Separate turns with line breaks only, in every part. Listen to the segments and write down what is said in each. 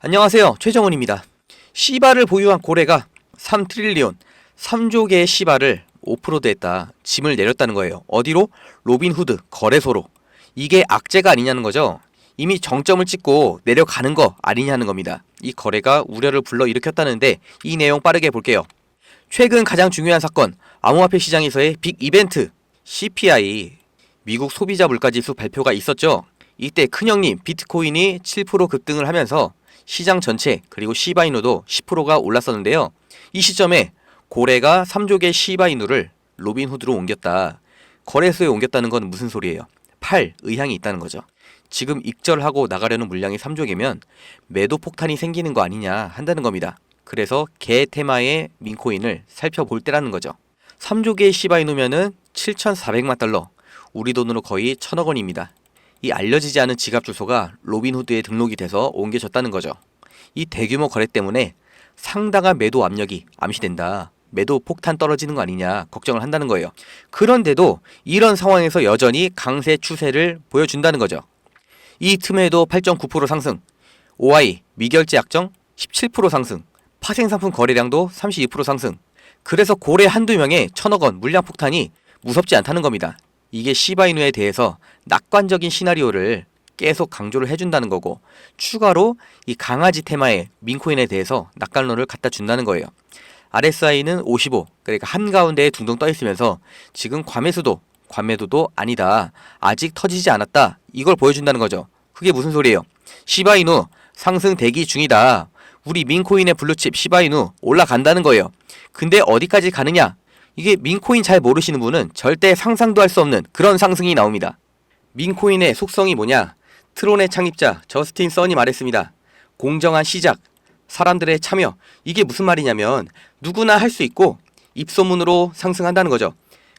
안녕하세요, 최정훈입니다. 시바를 보유한 고래가 3트릴리온 3조 개의 시바를 오프로드했다, 짐을 내렸다는 거예요. 어디로? 로빈후드 거래소로. 이게 악재가 아니냐는 거죠. 이미 정점을 찍고 내려가는 거 아니냐는 겁니다. 이 거래가 우려를 불러일으켰다는데 이 내용 빠르게 볼게요. 최근 가장 중요한 사건, 암호화폐 시장에서의 빅 이벤트 CPI, 미국 소비자 물가지수 발표가 있었죠. 이때 큰형님 비트코인이 7% 급등을 하면서 시장 전체 그리고 시바이누도 10%가 올랐었는데요. 이 시점에 고래가 3조 개 시바이누를 로빈후드로 옮겼다. 거래소에 옮겼다는 건 무슨 소리예요? 팔 의향이 있다는 거죠. 지금 익절하고 나가려는 물량이 3조 개면 매도 폭탄이 생기는 거 아니냐 한다는 겁니다. 그래서 개 테마의 민코인을 살펴볼 때라는 거죠. 3조 개의 시바이누면은 7,400만 달러, 우리 돈으로 거의 1,000억 원입니다. 이 알려지지 않은 지갑 주소가 로빈후드에 등록이 돼서 옮겨졌다는 거죠. 이 대규모 거래 때문에 상당한 매도 압력이 암시된다. 매도 폭탄 떨어지는 거 아니냐 걱정을 한다는 거예요. 그런데도 이런 상황에서 여전히 강세 추세를 보여준다는 거죠. 이 틈에도 8.9% 상승, OI 미결제 약정 17% 상승, 파생상품 거래량도 32% 상승. 그래서 고래 한두 명의 1,000억 원 물량 폭탄이 무섭지 않다는 겁니다. 이게 시바이누에 대해서 낙관적인 시나리오를 계속 강조를 해준다는 거고, 추가로 이 강아지 테마의 민코인에 대해서 낙관론을 갖다 준다는 거예요. RSI는 55, 그러니까 한가운데에 둥둥 떠 있으면서 지금 과매도도 아니다, 아직 터지지 않았다, 이걸 보여준다는 거죠. 그게 무슨 소리예요? 시바이누 상승 대기 중이다, 우리 민코인의 블루칩 시바이누 올라간다는 거예요. 근데 어디까지 가느냐? 이게 민코인 잘 모르시는 분은 절대 상상도 할 수 없는 그런 상승이 나옵니다. 민코인의 속성이 뭐냐? 트론의 창립자 저스틴 선이 말했습니다. 공정한 시작, 사람들의 참여. 이게 무슨 말이냐면 누구나 할 수 있고 입소문으로 상승한다는 거죠.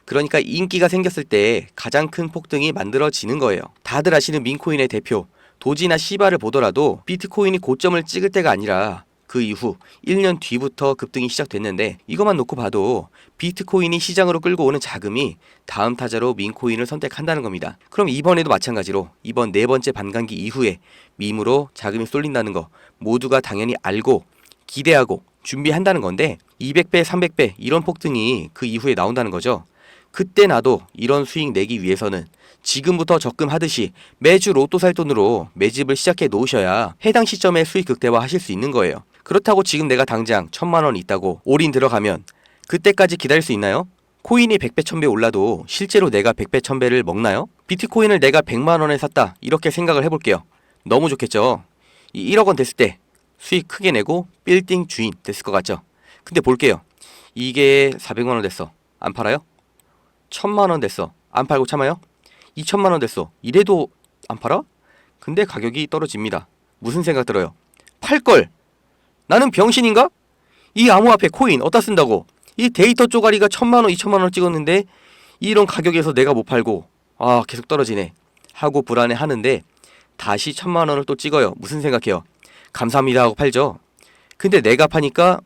그러니까 인기가 생겼을 때 가장 큰 폭등이 만들어지는 거예요. 다들 아시는 민코인의 대표 도지나 시바를 보더라도 비트코인이 고점을 찍을 때가 아니라 그 이후 1년 뒤부터 급등이 시작됐는데, 이것만 놓고 봐도 비트코인이 시장으로 끌고 오는 자금이 다음 타자로 민코인을 선택한다는 겁니다. 그럼 이번에도 마찬가지로 이번 네 번째 반감기 이후에 밈으로 자금이 쏠린다는 거 모두가 당연히 알고 기대하고 준비한다는 건데, 200배, 300배 이런 폭등이 그 이후에 나온다는 거죠. 그때 나도 이런 수익 내기 위해서는 지금부터 적금하듯이 매주 로또 살 돈으로 매집을 시작해 놓으셔야 해당 시점에 수익 극대화 하실 수 있는 거예요. 그렇다고 지금 내가 당장 1,000만 원 있다고 올인 들어가면 그때까지 기다릴 수 있나요? 코인이 100배 1000배 올라도 실제로 내가 100배 1000배를 먹나요? 비트코인을 내가 100만 원에 샀다, 이렇게 생각을 해볼게요. 너무 좋겠죠? 이 1억 원 됐을 때 수익 크게 내고 빌딩 주인 됐을 것 같죠? 근데 볼게요. 이게 400만 원 됐어, 안 팔아요? 1000만 원 됐어, 안 팔고 참아요? 2000만 원 됐어, 이래도 안 팔아? 근데 가격이 떨어집니다. 무슨 생각 들어요? 팔걸! 나는 병신인가? 이 암호화폐 코인 어디다 쓴다고? 이 데이터 쪼가리가 1000만 원, 2000만 원 찍었는데 이런 가격에서 내가 못 팔고 계속 떨어지네 하고 불안해 하는데, 다시 1000만 원을 또 찍어요. 무슨 생각해요? 감사합니다 하고 팔죠. 근데 내가 파니까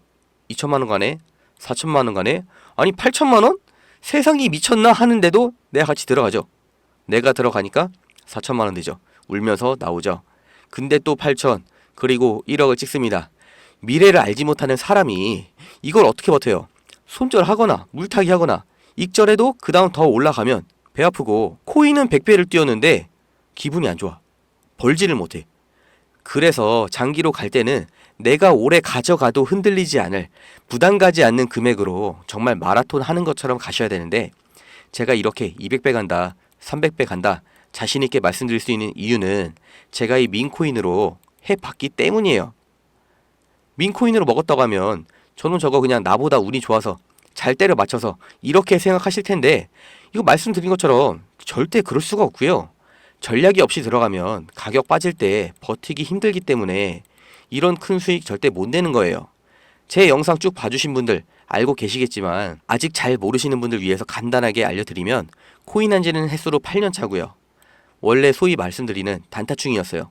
2000만 원 가네, 4000만 원 가네, 아니 8000만 원? 세상이 미쳤나 하는데도 내가 같이 들어가죠. 내가 들어가니까 4000만 원 되죠. 울면서 나오죠. 근데 또 8000, 그리고 1억을 찍습니다. 미래를 알지 못하는 사람이 이걸 어떻게 버텨요? 손절하거나 물타기 하거나, 익절해도 그 다음 더 올라가면 배 아프고, 코인은 100배를 뛰었는데 기분이 안 좋아. 벌지를 못해. 그래서 장기로 갈 때는 내가 오래 가져가도 흔들리지 않을, 부담 가지 않는 금액으로 정말 마라톤 하는 것처럼 가셔야 되는데, 제가 이렇게 200배 간다, 300배 간다 자신있게 말씀드릴 수 있는 이유는 제가 이 민코인으로 해봤기 때문이에요. 민코인으로 먹었다고 하면 저는 저거 그냥 나보다 운이 좋아서 잘 때려 맞춰서 이렇게 생각하실 텐데, 이거 말씀드린 것처럼 절대 그럴 수가 없고요. 전략이 없이 들어가면 가격 빠질 때 버티기 힘들기 때문에 이런 큰 수익 절대 못 내는 거예요. 제 영상 쭉 봐주신 분들 알고 계시겠지만, 아직 잘 모르시는 분들 위해서 간단하게 알려드리면, 코인 한지는 횟수로 8년 차고요. 원래 소위 말씀드리는 단타충이었어요.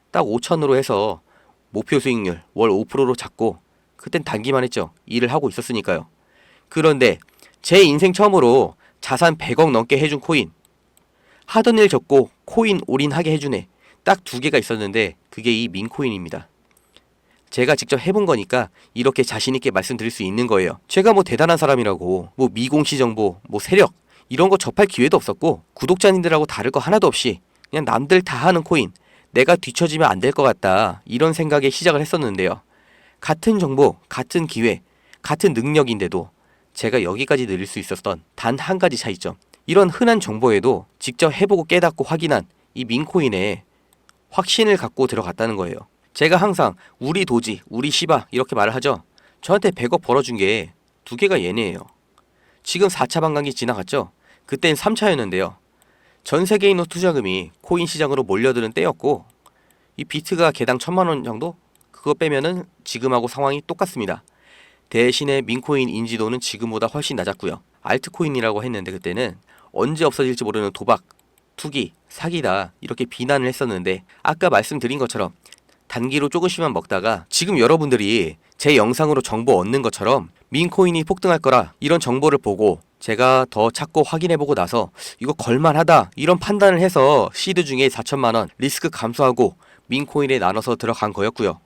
딱 5천으로 해서 목표 수익률 월 5%로 잡고, 그땐 단기만 했죠. 일을 하고 있었으니까요. 그런데 제 인생 처음으로 자산 100억 넘게 해준 코인, 하던 일 접고 코인 올인하게 해주네, 딱 두 개가 있었는데 그게 이 민코인입니다. 제가 직접 해본 거니까 이렇게 자신있게 말씀드릴 수 있는 거예요. 제가 뭐 대단한 사람이라고 뭐 미공시 정보, 뭐 세력 이런 거 접할 기회도 없었고 구독자님들하고 다를 거 하나도 없이 그냥 남들 다 하는 코인 내가 뒤처지면 안 될 것 같다 이런 생각에 시작을 했었는데요. 같은 정보, 같은 기회, 같은 능력인데도 제가 여기까지 늘릴 수 있었던 단 한 가지 차이점. 이런 흔한 정보에도 직접 해보고 깨닫고 확인한 이 민코인에 확신을 갖고 들어갔다는 거예요. 제가 항상 우리 도지, 우리 시바 이렇게 말을 하죠. 저한테 100억 벌어준 게 두 개가 얘네예요. 지금 4차 반감기 지나갔죠? 그땐 3차였는데요. 전 세계인의 투자금이 코인 시장으로 몰려드는 때였고 이 비트가 개당 1000만 원 정도? 그거 빼면은 지금하고 상황이 똑같습니다. 대신에 민코인 인지도는 지금보다 훨씬 낮았고요. 알트코인이라고 했는데 그때는 언제 없어질지 모르는 도박, 투기, 사기다 이렇게 비난을 했었는데 아까 말씀드린 것처럼 단기로 조금씩만 먹다가 지금 여러분들이 제 영상으로 정보 얻는 것처럼 민코인이 폭등할 거라 이런 정보를 보고 제가 더 찾고 확인해보고 나서 이거 걸만하다 이런 판단을 해서 시드 중에 4천만 원 리스크 감소하고 민코인에 나눠서 들어간 거였고요.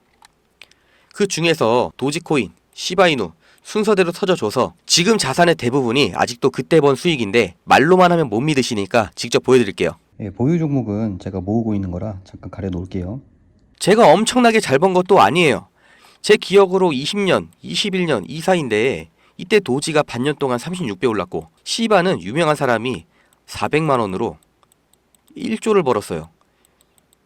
그 중에서 도지코인, 시바이누 순서대로 터져줘서 지금 자산의 대부분이 아직도 그때 번 수익인데 말로만 하면 못 믿으시니까 직접 보여드릴게요.
예, 보유 종목은 제가 모으고 있는 거라 잠깐 가려 놓을게요.
제가 엄청나게 잘 번 것도 아니에요. 제 기억으로 20년, 21년 이 사이인데 이때 도지가 반년 동안 36배 올랐고 시바는 유명한 사람이 400만 원으로 1조를 벌었어요.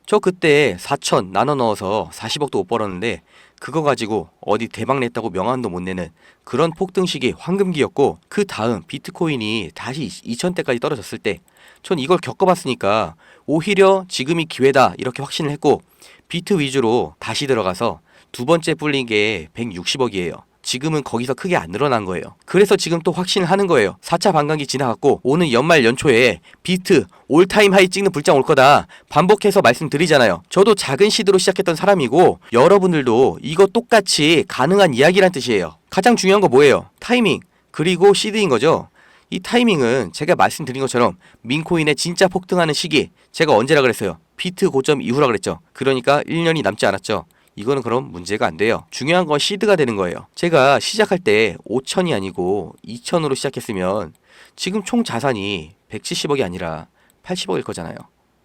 저 그때 4천 나눠 넣어서 40억도 못 벌었는데 그거 가지고 어디 대박 냈다고 명함도 못 내는 그런 폭등 시기 황금기였고 그 다음 비트코인이 다시 2000대까지 떨어졌을 때 전 이걸 겪어봤으니까 오히려 지금이 기회다 이렇게 확신을 했고 비트 위주로 다시 들어가서 두 번째 불린 게 160억이에요. 지금은 거기서 크게 안 늘어난 거예요. 그래서 지금 또 확신을 하는 거예요. 4차 반감기 지나갔고 오는 연말 연초에 비트 올타임 하이 찍는 불장 올 거다 반복해서 말씀드리잖아요. 저도 작은 시드로 시작했던 사람이고 여러분들도 이거 똑같이 가능한 이야기란 뜻이에요. 가장 중요한 거 뭐예요? 타이밍 그리고 시드인 거죠. 이 타이밍은 제가 말씀드린 것처럼 민코인의 진짜 폭등하는 시기 제가 언제라 그랬어요? 비트 고점 이후라 그랬죠. 그러니까 1년이 남지 않았죠. 이거는 그럼 문제가 안 돼요. 중요한 건 시드가 되는 거예요. 제가 시작할 때 5천이 아니고 2천으로 시작했으면 지금 총 자산이 170억이 아니라 80억일 거잖아요.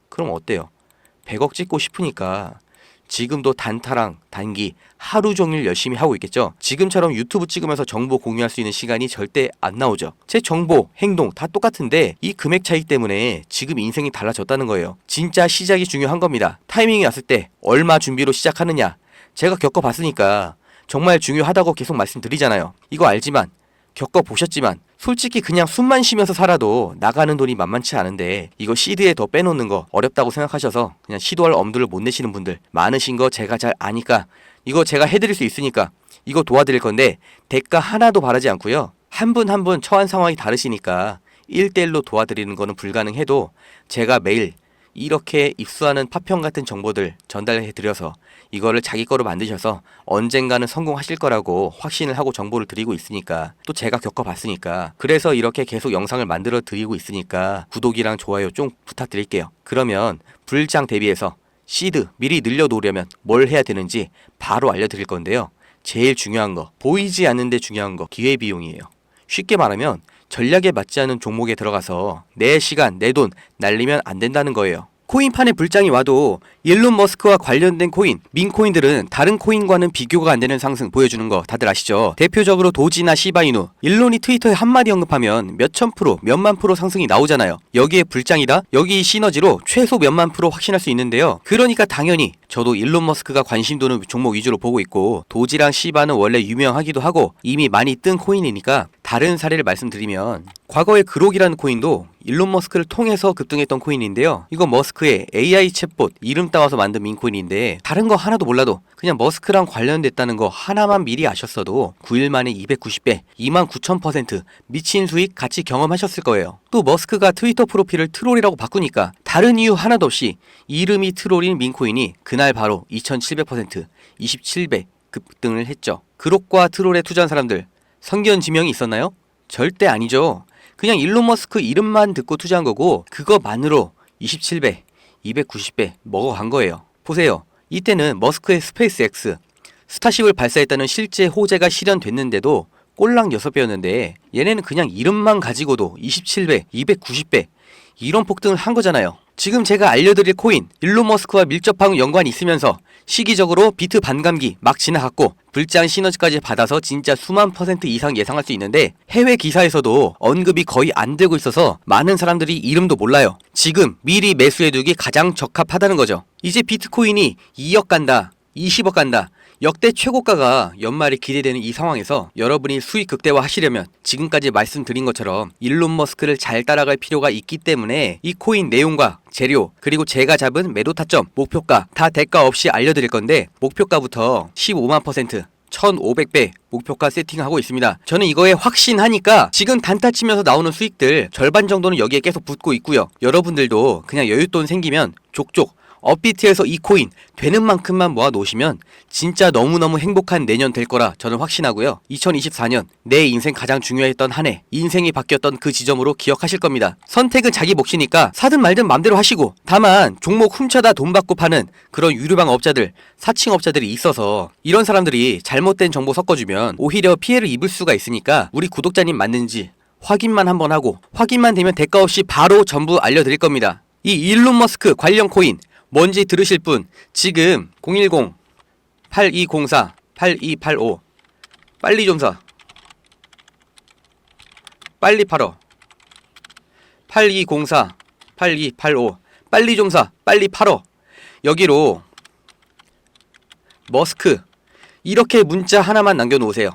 그럼 어때요? 100억 찍고 싶으니까 지금도 단타랑 단기 하루 종일 열심히 하고 있겠죠. 지금처럼 유튜브 찍으면서 정보 공유할 수 있는 시간이 절대 안 나오죠. 제 정보, 행동 다 똑같은데 이 금액 차이 때문에 지금 인생이 달라졌다는 거예요. 진짜 시작이 중요한 겁니다. 타이밍이 왔을 때 얼마 준비로 시작하느냐 제가 겪어봤으니까 정말 중요하다고 계속 말씀드리잖아요. 이거 알지만 겪어보셨지만 솔직히 그냥 숨만 쉬면서 살아도 나가는 돈이 만만치 않은데 이거 시드에 더 빼놓는 거 어렵다고 생각하셔서 그냥 시도할 엄두를 못 내시는 분들 많으신 거 제가 잘 아니까 이거 제가 해드릴 수 있으니까 이거 도와드릴 건데 대가 하나도 바라지 않고요. 한 분 한 분 처한 상황이 다르시니까 1대1로 도와드리는 거는 불가능해도 제가 매일 이렇게 입수하는 파편 같은 정보들 전달해드려서 이거를 자기 거로 만드셔서 언젠가는 성공하실 거라고 확신을 하고 정보를 드리고 있으니까 또 제가 겪어봤으니까 그래서 이렇게 계속 영상을 만들어 드리고 있으니까 구독이랑 좋아요 좀 부탁드릴게요. 그러면 불장 대비해서 시드 미리 늘려놓으려면 뭘 해야 되는지 바로 알려드릴 건데요. 제일 중요한 거 보이지 않는데 중요한 거 기회비용이에요. 쉽게 말하면 전략에 맞지 않은 종목에 들어가서 내 시간, 내 돈 날리면 안 된다는 거예요. 코인판에 불장이 와도 일론 머스크와 관련된 코인, 민코인들은 다른 코인과는 비교가 안 되는 상승 보여주는 거 다들 아시죠? 대표적으로 도지나 시바이누, 일론이 트위터에 한마디 언급하면 몇천 프로, 몇만 프로 상승이 나오잖아요. 여기에 불장이다? 여기 시너지로 최소 몇만 프로 확신할 수 있는데요. 그러니까 당연히 저도 일론 머스크가 관심 두는 종목 위주로 보고 있고 도지랑 시바는 원래 유명하기도 하고 이미 많이 뜬 코인이니까 다른 사례를 말씀드리면 과거에 그록이라는 코인도 일론 머스크를 통해서 급등했던 코인인데요. 이거 머스크의 AI 챗봇 이름 따와서 만든 민코인인데 다른 거 하나도 몰라도 그냥 머스크랑 관련됐다는 거 하나만 미리 아셨어도 9일 만에 290배, 29,000% 미친 수익 같이 경험하셨을 거예요. 또 머스크가 트위터 프로필을 트롤이라고 바꾸니까 다른 이유 하나도 없이 이름이 트롤인 민코인이 그날 바로 2700%, 27배 급등을 했죠. 그록과 트롤에 투자한 사람들 성견 지명이 있었나요? 절대 아니죠. 그냥 일론 머스크 이름만 듣고 투자한 거고 그거만으로 27배, 290배 먹어간 거예요. 보세요. 이때는 머스크의 스페이스 X, 스타쉽을 발사했다는 실제 호재가 실현됐는데도 꼴랑 6배였는데 얘네는 그냥 이름만 가지고도 27배, 290배 이런 폭등을 한 거잖아요. 지금 제가 알려드릴 코인 일론 머스크와 밀접한 연관이 있으면서 시기적으로 비트 반감기 막 지나갔고 불장 시너지까지 받아서 진짜 수만 % 이상 예상할 수 있는데 해외 기사에서도 언급이 거의 안 되고 있어서 많은 사람들이 이름도 몰라요. 지금 미리 매수해두기 가장 적합하다는 거죠. 이제 비트코인이 2억 간다, 20억 간다, 역대 최고가가 연말에 기대되는 이 상황에서 여러분이 수익 극대화 하시려면 지금까지 말씀드린 것처럼 일론 머스크를 잘 따라갈 필요가 있기 때문에 이 코인 내용과 재료 그리고 제가 잡은 매도 타점, 목표가 다 대가 없이 알려드릴 건데 목표가부터 15만 %, 1500배 목표가 세팅하고 있습니다. 저는 이거에 확신하니까 지금 단타 치면서 나오는 수익들 절반 정도는 여기에 계속 붙고 있고요. 여러분들도 그냥 여윳돈 생기면 족족 업비트에서 이 코인 되는 만큼만 모아 놓으시면 진짜 너무너무 행복한 내년 될 거라 저는 확신하고요. 2024년 내 인생 가장 중요했던 한 해, 인생이 바뀌었던 그 지점으로 기억하실 겁니다. 선택은 자기 몫이니까 사든 말든 맘대로 하시고, 다만 종목 훔쳐다 돈 받고 파는 그런 유료방 업자들, 사칭업자들이 있어서 이런 사람들이 잘못된 정보 섞어주면 오히려 피해를 입을 수가 있으니까 우리 구독자님 맞는지 확인만 한번 하고, 확인만 되면 대가 없이 바로 전부 알려드릴 겁니다. 이 일론 머스크 관련 코인 뭔지 들으실 분 지금 010-8204-8285 빨리 좀 사, 빨리 팔어. 8204-8285 빨리 좀 사, 빨리 팔어. 여기로 머스크 이렇게 문자 하나만 남겨놓으세요.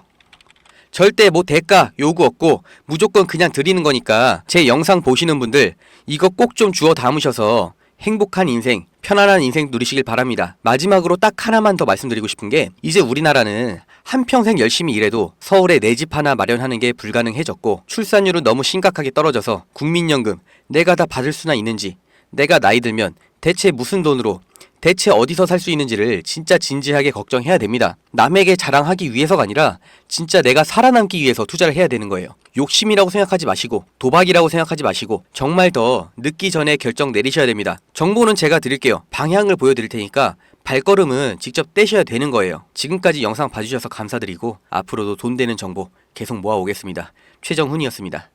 절대 뭐 대가 요구 없고 무조건 그냥 드리는 거니까 제 영상 보시는 분들 이거 꼭 좀 주워 담으셔서 행복한 인생, 편안한 인생 누리시길 바랍니다. 마지막으로 딱 하나만 더 말씀드리고 싶은 게, 이제 우리나라는 한평생 열심히 일해도 서울에 내 집 하나 마련하는 게 불가능해졌고 출산율은 너무 심각하게 떨어져서 국민연금 내가 다 받을 수나 있는지, 내가 나이 들면 대체 무슨 돈으로, 대체 어디서 살 수 있는지를 진짜 진지하게 걱정해야 됩니다. 남에게 자랑하기 위해서가 아니라 진짜 내가 살아남기 위해서 투자를 해야 되는 거예요. 욕심이라고 생각하지 마시고 도박이라고 생각하지 마시고 정말 더 늦기 전에 결정 내리셔야 됩니다. 정보는 제가 드릴게요. 방향을 보여드릴 테니까 발걸음은 직접 떼셔야 되는 거예요. 지금까지 영상 봐주셔서 감사드리고 앞으로도 돈 되는 정보 계속 모아오겠습니다. 최정훈이었습니다.